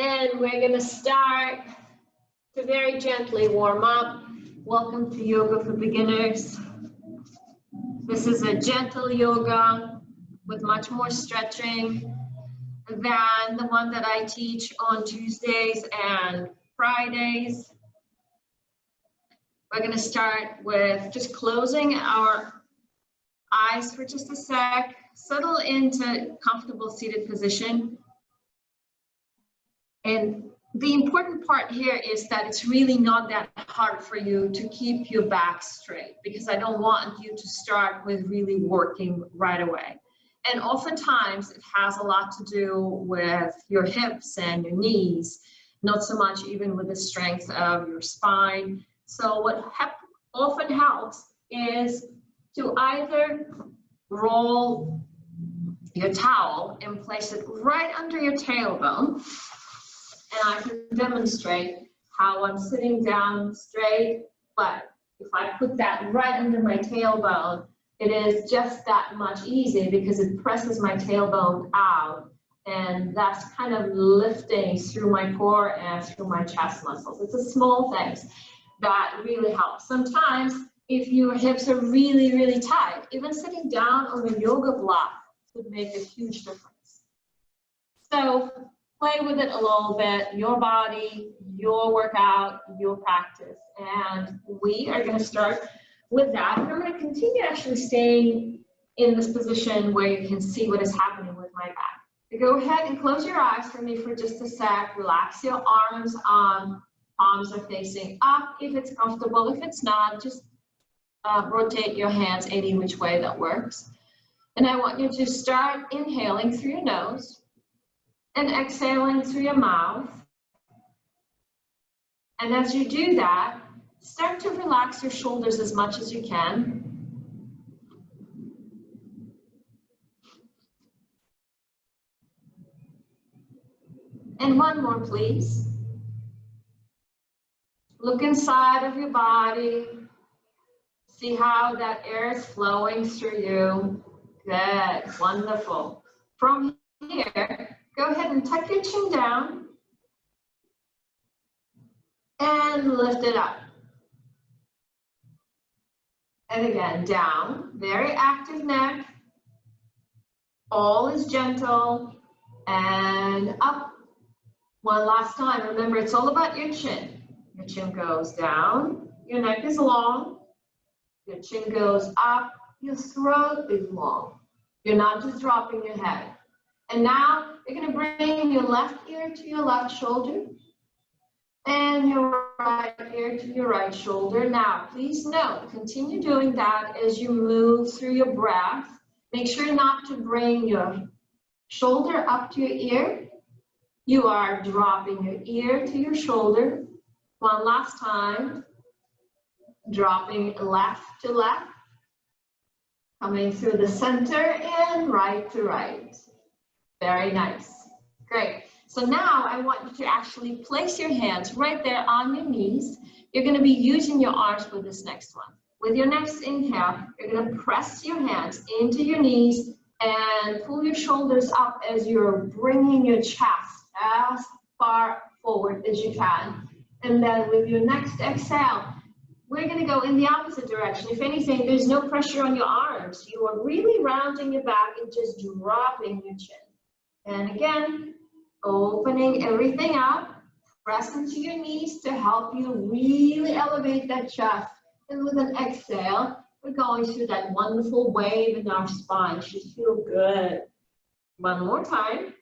And we're going to start to very gently warm up. Welcome to Yoga for Beginners. This is a gentle yoga with much more stretching than the one that I teach on Tuesdays and Fridays. We're going to start with just closing our eyes for just a sec, settle into comfortable seated position. And the important part here is that it's really not that hard for you to keep your back straight, because I don't want you to start with really working right away. And oftentimes it has a lot to do with your hips and your knees, not so much even with the strength of your spine. So what often helps is to either roll your towel and place it right under your tailbone. And I can demonstrate how I'm sitting down straight, but if I put that right under my tailbone, it is just that much easier because it presses my tailbone out, and that's kind of lifting through my core and through my chest muscles. It's a small thing that really helps. Sometimes if your hips are really, really tight, even sitting down on a yoga block would make a huge difference. So play with it a little bit, your body, your workout, your practice. And we are going to start with that. And I'm going to continue actually staying in this position where you can see what is happening with my back. So go ahead and close your eyes for me for just a sec. Relax your arms on. Palms are facing up if it's comfortable. If it's not, just rotate your hands any which way that works. And I want you to start inhaling through your nose and exhaling through your mouth. And as you do that, start to relax your shoulders as much as you can. And one more, please. Look inside of your body. See how that air is flowing through you. Good, wonderful. From here, go ahead and tuck your chin down and lift it up. And again, down, very active neck. All is gentle, and up. One last time, remember it's all about your chin. Your chin goes down, your neck is long, your chin goes up, your throat is long. You're not just dropping your head. And now you're going to bring your left ear to your left shoulder and your right ear to your right shoulder. Now, please note, continue doing that as you move through your breath. Make sure not to bring your shoulder up to your ear. You are dropping your ear to your shoulder. One last time. Dropping left to left. Coming through the center and right to right. Very nice. Great. So now I want you to actually place your hands right there on your knees. You're going to be using your arms for this next one. With your next inhale, you're going to press your hands into your knees and pull your shoulders up as you're bringing your chest as far forward as you can. And then with your next exhale, we're going to go in the opposite direction. If anything, there's no pressure on your arms. You are really rounding your back and just dropping your chin. And again, opening everything up, press into your knees to help you really elevate that chest. And with an exhale, we're going through that wonderful wave in our spine. It should feel good. One more time,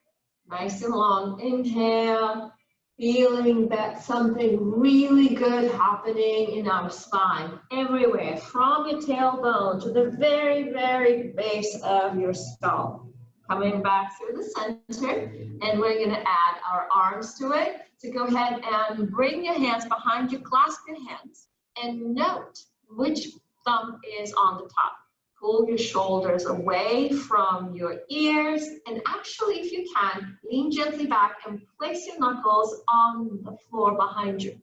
nice and long. Inhale, feeling that something really good happening in our spine, everywhere, from your tailbone to the very, very base of your skull. Coming back through the center, and we're going to add our arms to it. So go ahead and bring your hands behind you, clasp your hands, and note which thumb is on the top. Pull your shoulders away from your ears, and actually, if you can, lean gently back and place your knuckles on the floor behind you,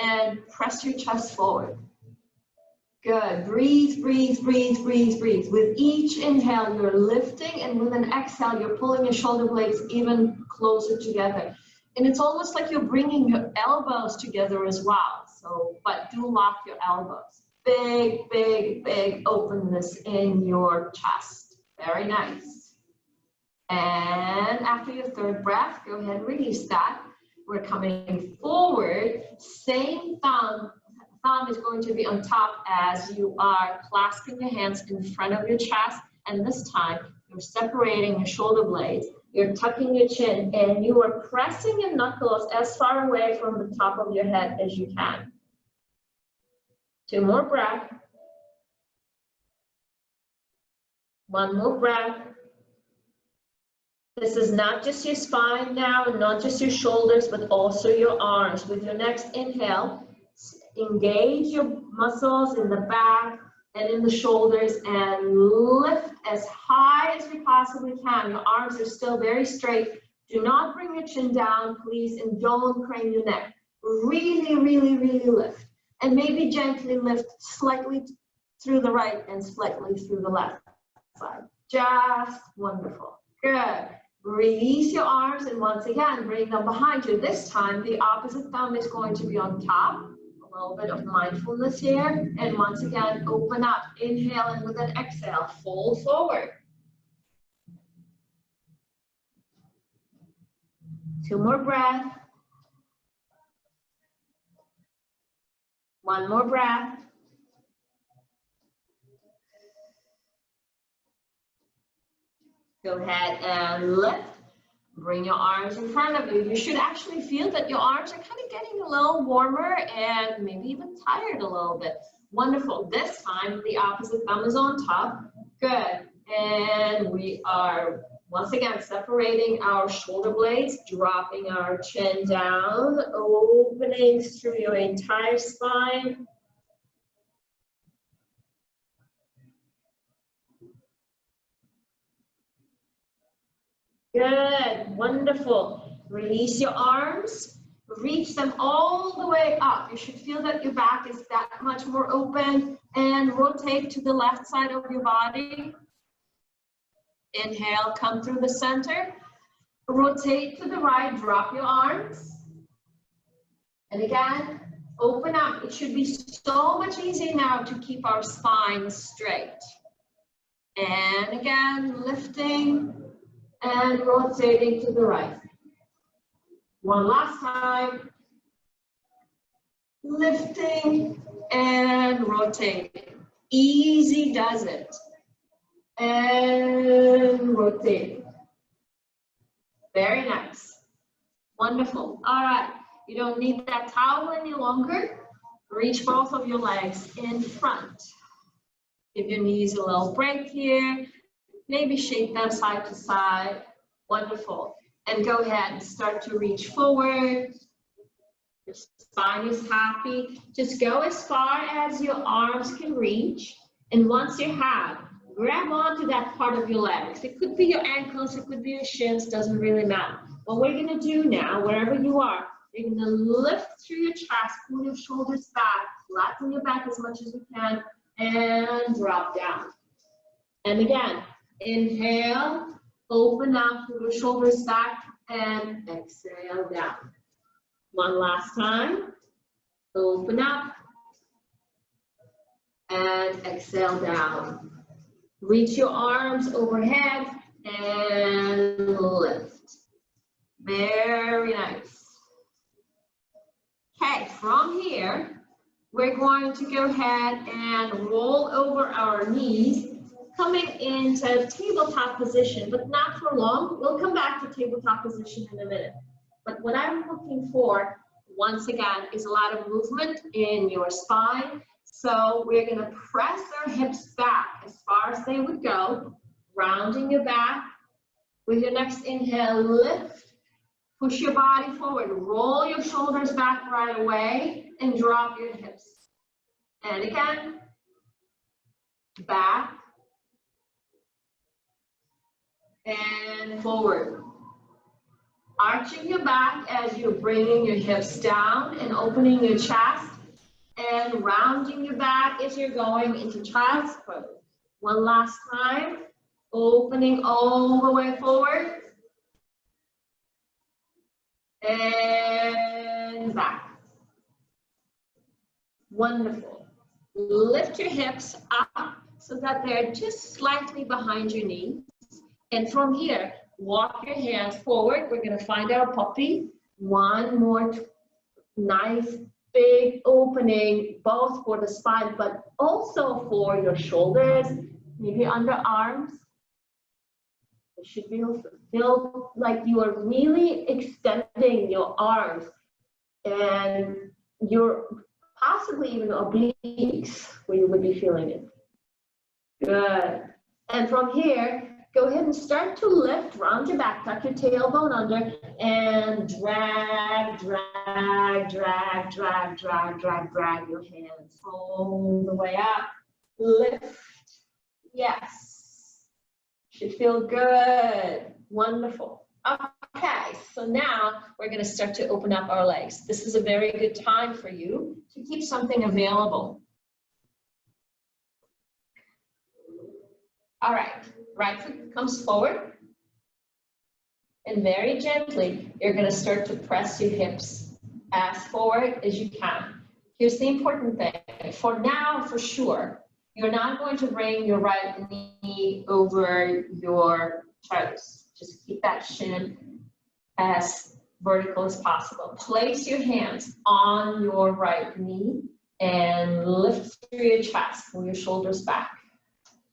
and press your chest forward. Good. Breathe, breathe, breathe, breathe, breathe. With each inhale, you're lifting, and with an exhale, you're pulling your shoulder blades even closer together. And it's almost like you're bringing your elbows together as well. So, but do lock your elbows. Big, big, big openness in your chest. Very nice. And after your third breath, go ahead and release that. We're coming forward. Same thumb is going to be on top as you are clasping your hands in front of your chest. And this time, you're separating your shoulder blades. You're tucking your chin and you are pressing your knuckles as far away from the top of your head as you can. 2 more breaths. 1 more breath. This is not just your spine now, not just your shoulders, but also your arms. With your next inhale, engage your muscles in the back and in the shoulders and lift as high as you possibly can. Your arms are still very straight. Do not bring your chin down, please, and don't crane your neck. Really, really, really lift. And maybe gently lift slightly through the right and slightly through the left side. Just wonderful. Good. Release your arms and once again, bring them behind you. This time, the opposite thumb is going to be on top. A little bit of mindfulness here. And once again, open up. Inhale and with an exhale, fold forward. 2 more breaths. 1 more breath. Go ahead and lift. Bring your arms in front of you. You should actually feel that your arms are kind of getting a little warmer and maybe even tired a little bit. Wonderful. This time, the opposite thumb is on top. Good. And we are, once again, separating our shoulder blades, dropping our chin down, opening through your entire spine. Good, wonderful. Release your arms, reach them all the way up. You should feel that your back is that much more open and rotate to the left side of your body. Inhale, come through the center. Rotate to the right, drop your arms. And again, open up. It should be so much easier now to keep our spine straight. And again, lifting and rotating to the right. One last time. Lifting and rotating. Easy does it. And rotating. Very nice. Wonderful. All right. You don't need that towel any longer. Reach both of your legs in front. Give your knees a little break here. Maybe shake them side to side. Wonderful. And go ahead and start to reach forward. Your spine is happy. Just go as far as your arms can reach. And once you have, grab onto that part of your legs. It could be your ankles, it could be your shins, doesn't really matter. What we're gonna do now, wherever you are, you're gonna lift through your chest, pull your shoulders back, flatten your back as much as you can, and drop down. And again, inhale, open up, pull your shoulders back, and exhale down. One last time. Open up, and exhale down. Reach your arms overhead, and lift. Very nice. Okay, from here, we're going to go ahead and roll over our knees, coming into tabletop position, but not for long. We'll come back to tabletop position in a minute. But what I'm looking for, once again, is a lot of movement in your spine. So we're gonna press our hips back as far as they would go, rounding your back. With your next inhale, lift, push your body forward, roll your shoulders back right away, and drop your hips. And again, back, and forward. Arching your back as you're bringing your hips down and opening your chest, and rounding your back as you're going into child's pose. One last time, opening all the way forward, and back. Wonderful. Lift your hips up so that they're just slightly behind your knees. And from here, walk your hands forward. We're going to find our puppy. One more nice big opening, both for the spine, but also for your shoulders, maybe underarms. It should feel like you are really extending your arms and your possibly even obliques where you would be feeling it. Good. And from here, go ahead and start to lift, round your back, tuck your tailbone under, and drag, drag, drag, drag, drag, drag, drag your hands all the way up. Lift. Yes. Should feel good. Wonderful. Okay, so now we're going to start to open up our legs. This is a very good time for you to keep something available. All right, right foot comes forward. And very gently, you're going to start to press your hips as forward as you can. Here's the important thing. For now, for sure, you're not going to bring your right knee over your toes. Just keep that shin as vertical as possible. Place your hands on your right knee and lift through your chest, pull your shoulders back.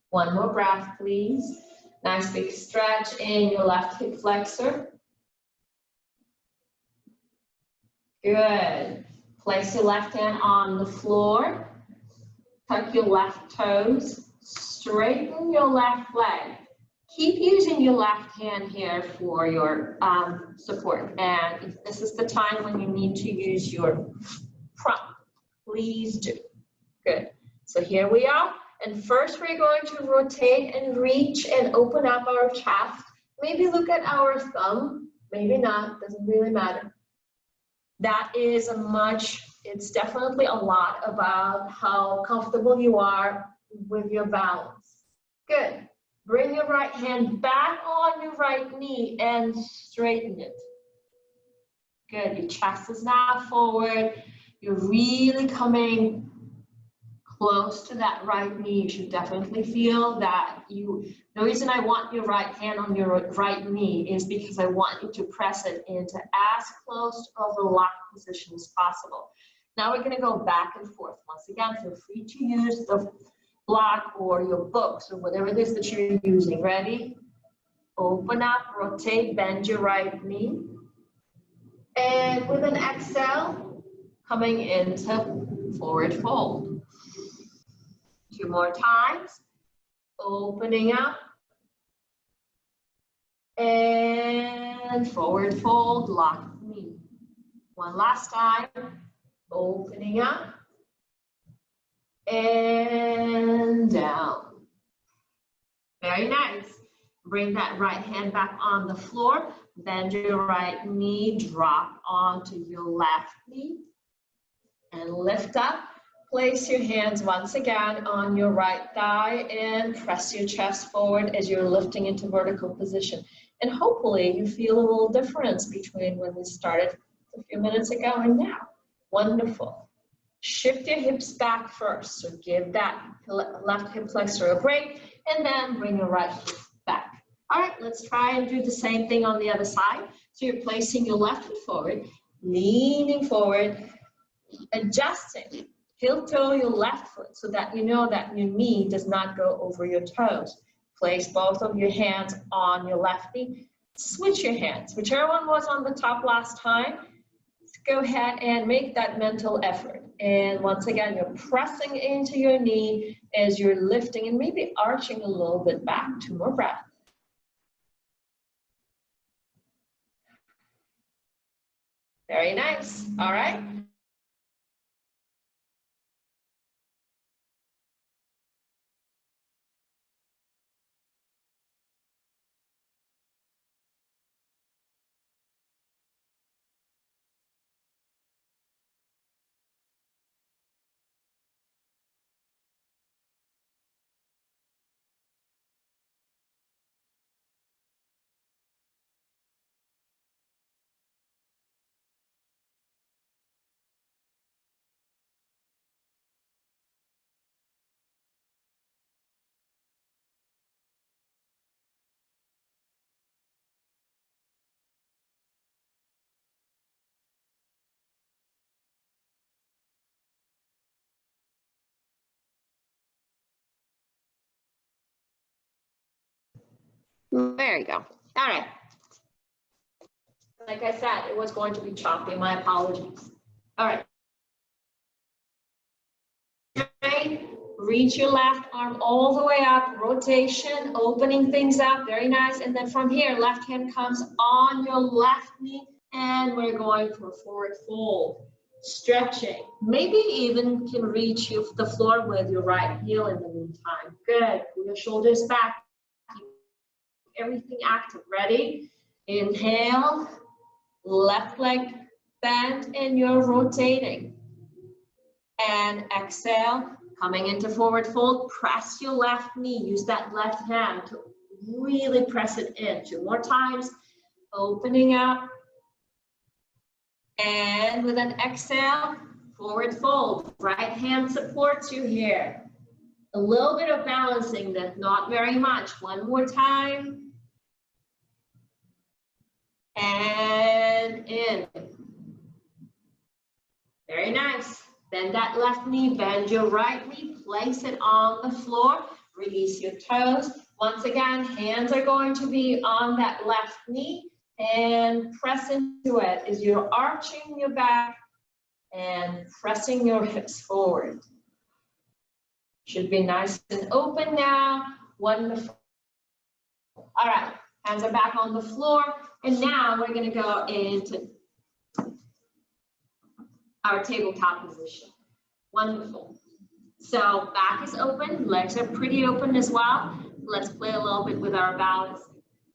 One more breath, please. Nice big stretch in your left hip flexor. Good. Place your left hand on the floor. Tuck your left toes. Straighten your left leg. Keep using your left hand here for your support. And if this is the time when you need to use your front, please do. Good. So here we are. And first we're going to rotate and reach and open up our chest. Maybe look at our thumb. Maybe not. Doesn't really matter. That is it's definitely a lot about how comfortable you are with your balance. Good. Bring your right hand back on your right knee and straighten it. Good. Your chest is now forward. You're really coming close to that right knee. You should definitely feel that the reason I want your right hand on your right knee is because I want you to press it into as close of a lock position as possible. Now we're going to go back and forth. Once again, feel free to use the block or your books or whatever it is that you're using. Ready? Open up, rotate, bend your right knee. And with an exhale, coming into forward fold. 2 more times. Opening up. And forward fold, lock knee. One last time. Opening up. And down. Very nice. Bring that right hand back on the floor. Bend your right knee. Drop onto your left knee. And lift up. Place your hands once again on your right thigh and press your chest forward as you're lifting into vertical position. And hopefully you feel a little difference between when we started a few minutes ago and now. Wonderful. Shift your hips back first. So give that left hip flexor a break and then bring your right hip back. All right, let's try and do the same thing on the other side. So you're placing your left foot forward, leaning forward, adjusting. Heel toe your left foot so that you know that your knee does not go over your toes. Place both of your hands on your left knee. Switch your hands. Whichever one was on the top last time, go ahead and make that mental effort. And once again, you're pressing into your knee as you're lifting and maybe arching a little bit back. 2 more breaths. Very nice. All right. There you go. All right. Like I said, it was going to be choppy. My apologies. All right. Reach your left arm all the way up, rotation, opening things up, very nice. And then from here, left hand comes on your left knee, and we're going for a forward fold. Stretching, maybe even can reach the floor with your right heel in the meantime. Good, pull your shoulders back, keep everything active. Ready? Inhale, left leg bent, and you're rotating. And exhale, coming into forward fold, press your left knee, use that left hand to really press it in. 2 more times, opening up. And with an exhale, forward fold. Right hand supports you here. A little bit of balancing, that not very much. 1 more time. And in. Very nice. Bend that left knee, bend your right knee, place it on the floor, release your toes. Once again, hands are going to be on that left knee, and press into it as you're arching your back and pressing your hips forward. Should be nice and open now. Wonderful. All right, hands are back on the floor, and now we're going to go into our tabletop position. Wonderful. So back is open, legs are pretty open as well. Let's play a little bit with our balance.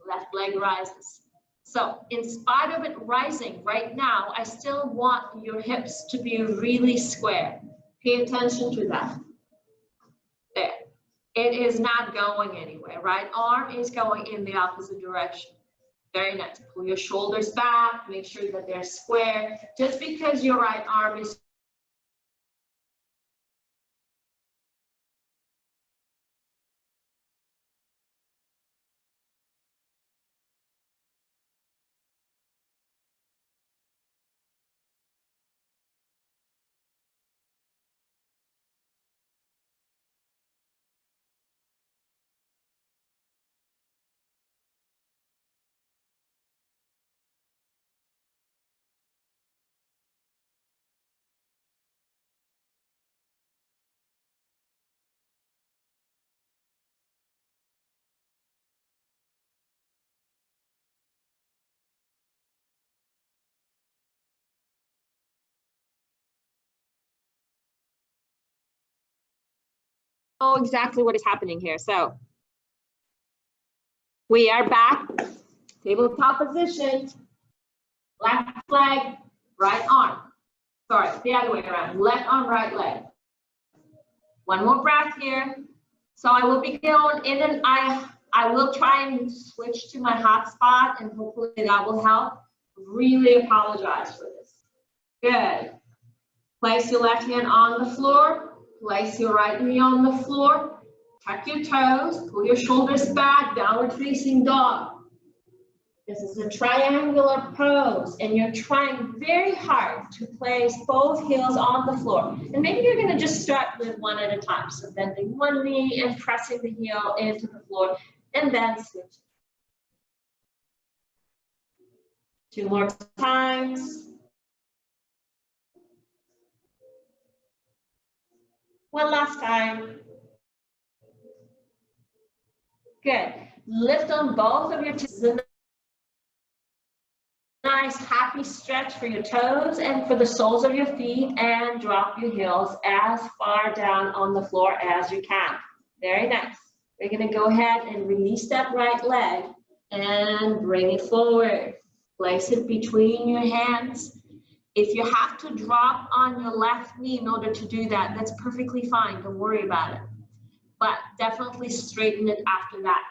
Left leg rises. So in spite of it rising right now, I still want your hips to be really square. Pay attention to that. There. It is not going anywhere. Right arm is going in the opposite direction. Very nice. Pull your shoulders back. Make sure that they're square. Just because your right arm is know exactly what is happening here. So we are back, tabletop position, left leg, right arm. Sorry, the other way around, left arm, right leg. 1 more breath here. So I will be going in, and I will try and switch to my hot spot, and hopefully that will help. Really apologize for this. Good. Place your left hand on the floor. Place your right knee on the floor. Tuck your toes. Pull your shoulders back. Downward facing dog. This is a triangular pose, and you're trying very hard to place both heels on the floor. And maybe you're going to just start with one at a time. So bending one knee and pressing the heel into the floor, and then switch. 2 more times. 1 last time. Good. Lift on both of your toes. Nice, happy stretch for your toes and for the soles of your feet, and drop your heels as far down on the floor as you can. Very nice. We're going to go ahead and release that right leg and bring it forward. Place it between your hands. If you have to drop on your left knee in order to do that, that's perfectly fine. Don't worry about it. But definitely straighten it after that.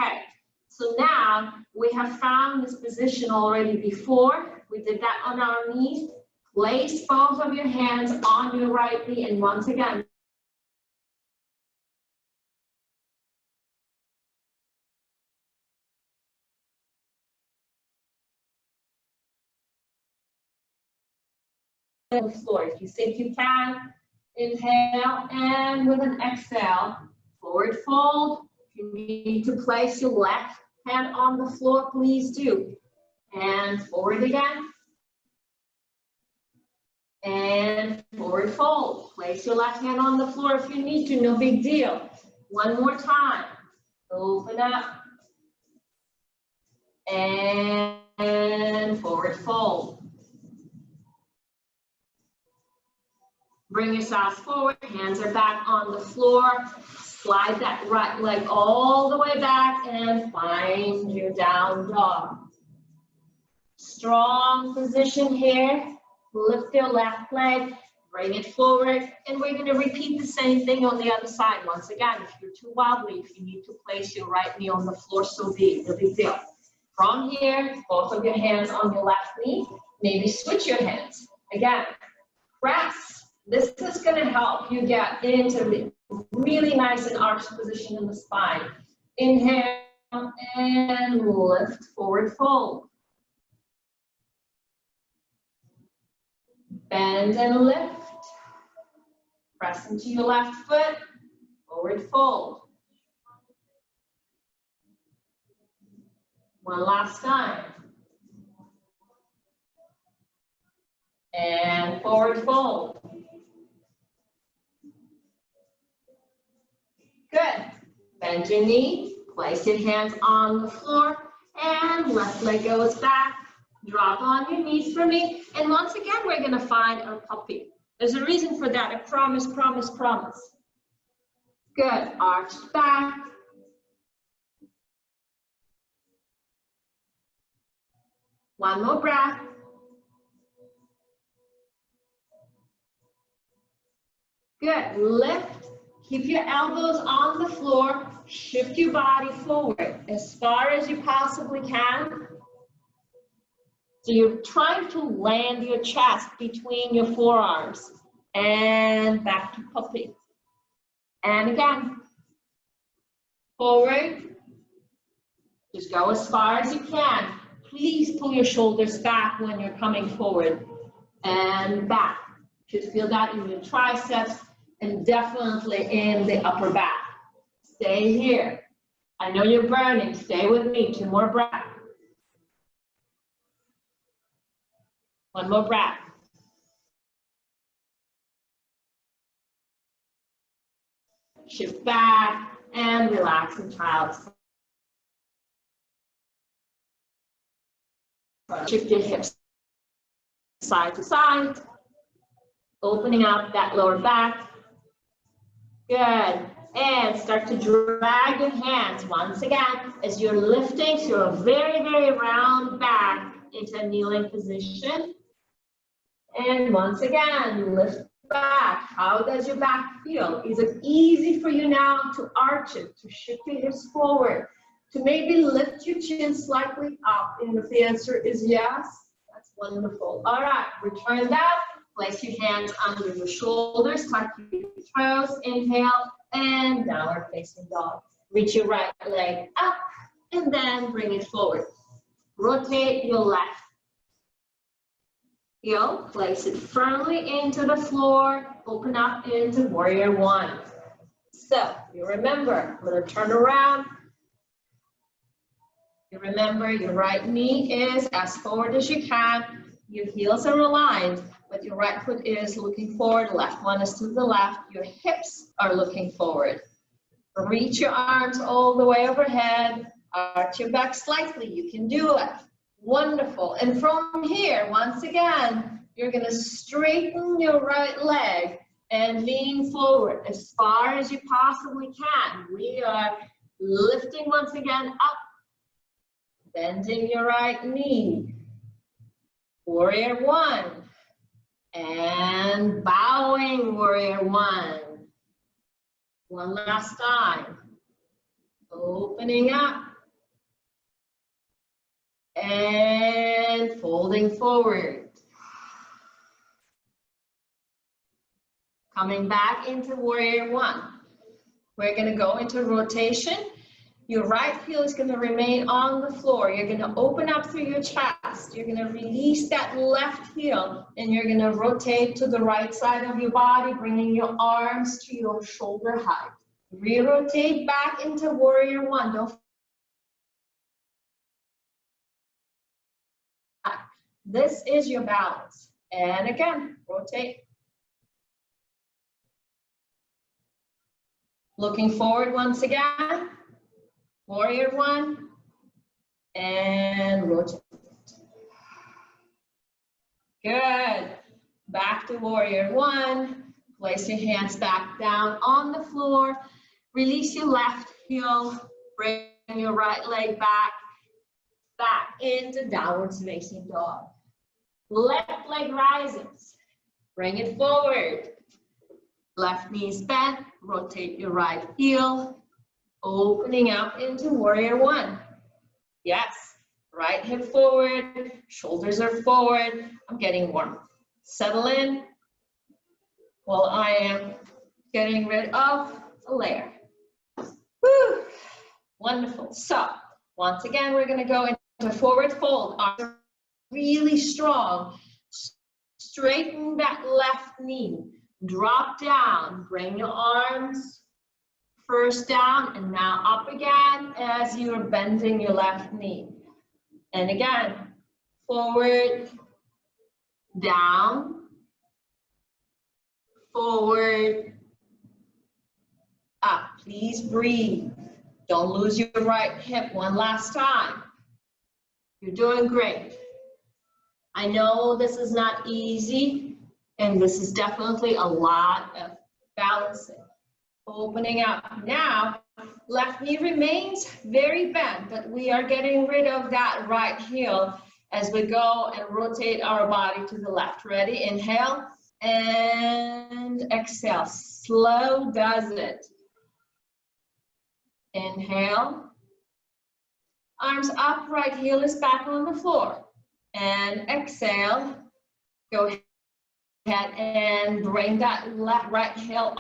Okay. So now we have found this position already before. We did that on our knees. Place both of your hands on your right knee, and once again, the floor. If you think you can, inhale, and with an exhale, forward fold. You need to place your left hand on the floor, please do. And forward again. And forward fold. Place your left hand on the floor if you need to, no big deal. One more time. Open up. And forward fold. Bring yourselves forward, hands are back on the floor. Slide that right leg all the way back and find your down dog. Strong position here. Lift your left leg, bring it forward, and we're going to repeat the same thing on the other side. Once again, if you're too wobbly, if you need to place your right knee on the floor, so be it, no big deal. From here, both of your hands on your left knee, maybe switch your hands. Again, press. This is going to help you get into the really nice and arched position in the spine. Inhale and lift, forward fold. Bend and lift. Press into your left foot, forward fold. One last time. And forward fold. Good. Bend your knee, place your hands on the floor, and left leg goes back. Drop on your knees for me. And once again, we're going to find our puppy. There's a reason for that. I promise, promise, promise. Good. Arched back. One more breath. Good. Lift. Keep your elbows on the floor. Shift your body forward as far as you possibly can. So you're trying to land your chest between your forearms. And back to puppy. And again. Forward. Just go as far as you can. Please pull your shoulders back when you're coming forward. And back. You should feel that in your triceps and definitely in the upper back. Stay here. I know you're burning. Stay with me. 2 more breaths. One more breath. Shift back and relax in child's pose. Shift your hips side to side, opening up that lower back. Good. And start to drag your hands once again as you're lifting to a very, very round back into a kneeling position. And once again, lift back. How does your back feel? Is it easy for you now to arch it, to shift your hips forward, to maybe lift your chin slightly up? And if the answer is yes, that's wonderful. All right, return that. Place your hands under your shoulders, tuck your toes, inhale, and downward facing dog. Reach your right leg up, and then bring it forward. Rotate your left heel, place it firmly into the floor, open up into warrior one. So, you remember, I'm going to turn around. You remember your right knee is as forward as you can. Your heels are aligned, but your right foot is looking forward, left one is to the left. Your hips are looking forward. Reach your arms all the way overhead. Arch your back slightly. You can do it. Wonderful. And from here, once again, you're going to straighten your right leg and lean forward as far as you possibly can. We are lifting once again up, bending your right knee. Warrior one. And bowing, warrior one. One last time. Opening up. And folding forward. Coming back into warrior one. We're going to go into rotation. Your right heel is going to remain on the floor. You're going to open up through your chest. You're going to release that left heel, and you're going to rotate to the right side of your body, bringing your arms to your shoulder height. Re-rotate back into warrior one. Don't This is your balance. And again, rotate. Looking forward once again. Warrior one. And rotate. Good. Back to warrior one. Place your hands back down on the floor. Release your left heel. Bring your right leg back into downward facing dog. Left leg rises. Bring it forward. Left knee is bent. Rotate your right heel. Opening up into warrior one. Yes. Right hip forward. Shoulders are forward. I'm getting warm. Settle in while I am getting rid of a layer. Woo. Wonderful. So once again, we're going to go into forward fold. Arms are really strong. Straighten that left knee. Drop down. Bring your arms first down and now up again as you are bending your left knee. And again, forward, down, forward, up. Please breathe. Don't lose your right hip. One last time. You're doing great. I know this is not easy, and this is definitely a lot of balancing. Opening up. Now, left knee remains very bent, but we are getting rid of that right heel as we go and rotate our body to the left. Ready? Inhale and exhale. Slow does it. Inhale. Arms up, right heel is back on the floor. And exhale. Go ahead and bring that right heel.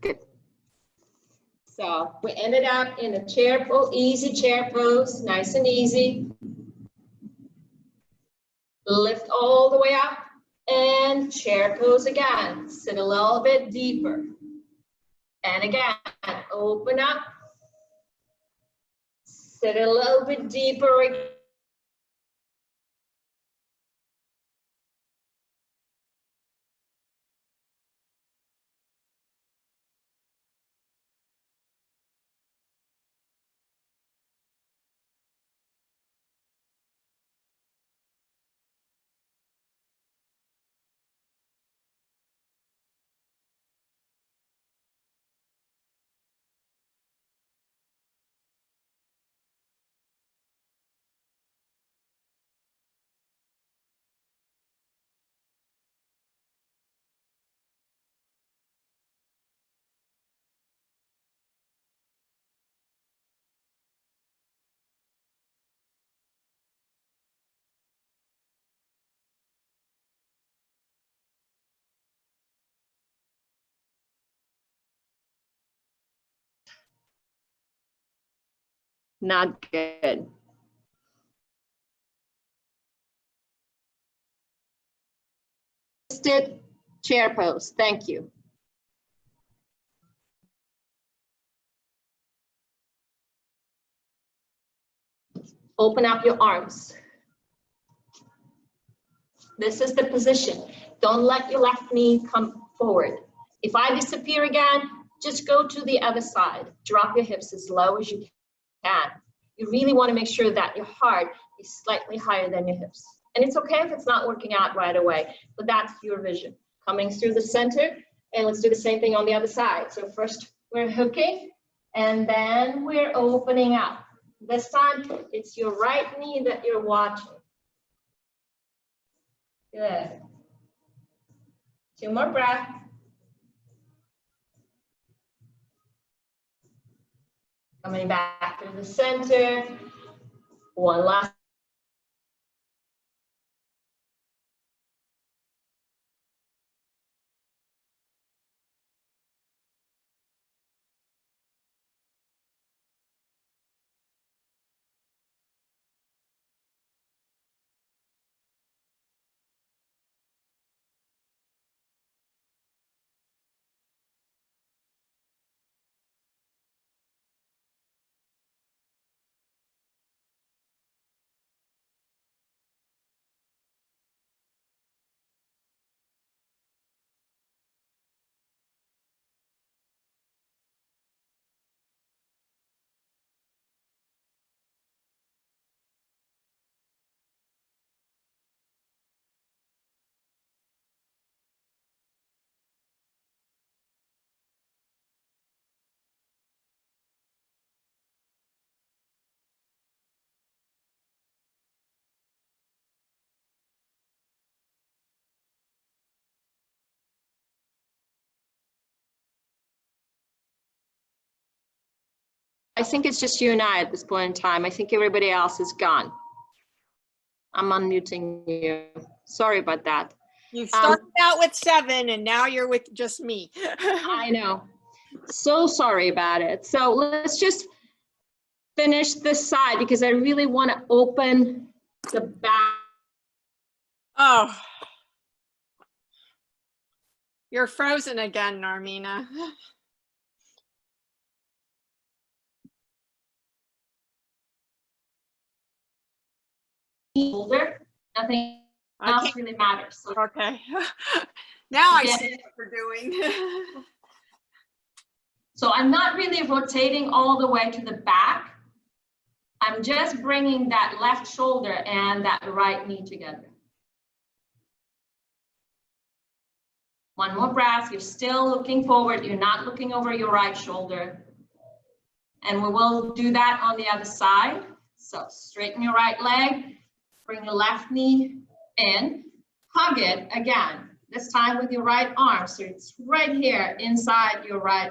Good. So we ended up in a chair pose, easy chair pose, nice and easy. Lift all the way up and chair pose again. Sit a little bit deeper. And again, open up. Sit a little bit deeper again. Not good. Chair pose. Thank you. Open up your arms. This is the position. Don't let your left knee come forward. If I disappear again, just go to the other side. Drop your hips as low as you can. You really want to make sure that your heart is slightly higher than your hips. And it's okay if it's not working out right away, but that's your vision. Coming through the center, and let's do the same thing on the other side. So first we're hooking, and then we're opening up. This time, it's your right knee that you're watching. Good. 2 more breaths. Coming back to the center. 1 last. I think it's just you and I at this point in time. I think everybody else is gone. I'm unmuting you. Sorry about that. You started out with 7 and now you're with just me. I know. So sorry about it. So let's just finish this side because I really want to open the back. Oh. You're frozen again, Narmina. Shoulder. Nothing else really matters. So Okay. Now I see what we're doing. So I'm not really rotating all the way to the back. I'm just bringing that left shoulder and that right knee together. 1 more breath. You're still looking forward. You're not looking over your right shoulder. And we will do that on the other side. So straighten your right leg. Bring your left knee in. Hug it again, this time with your right arm. So it's right here inside your right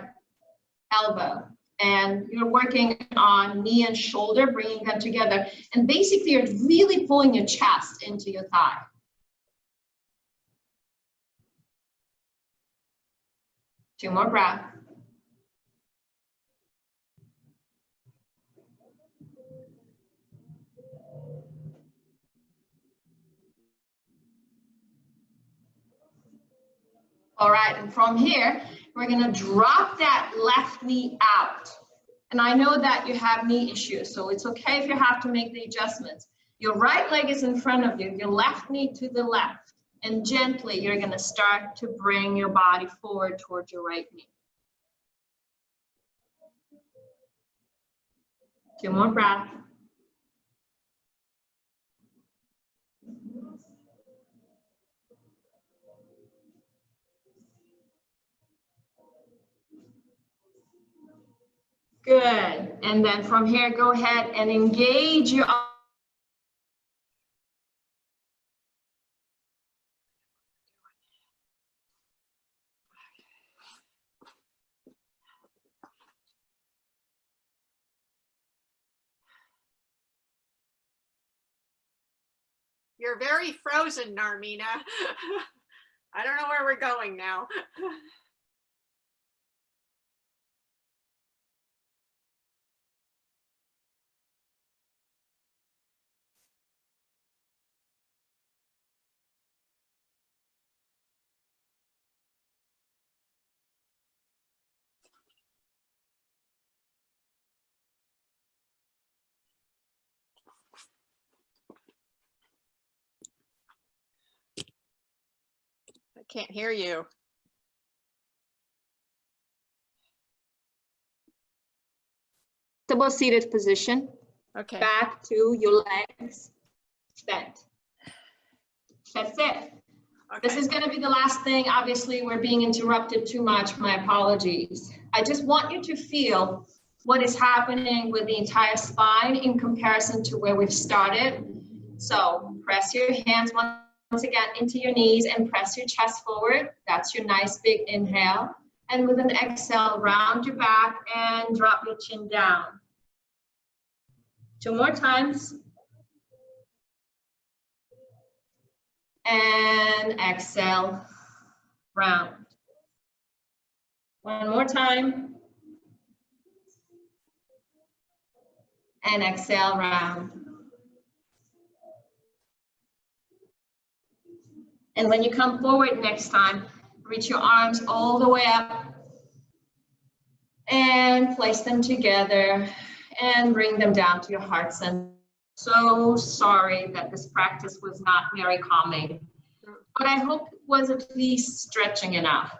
elbow. And you're working on knee and shoulder, bringing them together. And basically, you're really pulling your chest into your thigh. Two more breaths. All right, and from here, we're gonna drop that left knee out. And I know that you have knee issues, so it's okay if you have to make the adjustments. Your right leg is in front of you, your left knee to the left. And gently, you're gonna start to bring your body forward towards your right knee. 2 more breaths. Good. And then from here, go ahead and engage your You're very frozen, Narmina. I don't know where we're going now. I can't hear you. seated position. Okay. Back to your legs bent. That's it. Okay. This is going to be the last thing. Obviously, we're being interrupted too much. My apologies. I just want you to feel what is happening with the entire spine in comparison to where we've started. So press your hands once again into your knees and press your chest forward. That's your nice big inhale. And with an exhale, round your back and drop your chin down. 2 more times. And exhale, round. 1 more time. And exhale, round. And when you come forward next time, reach your arms all the way up and place them together and bring them down to your heart center. So sorry that this practice was not very calming, but I hope it was at least stretching enough.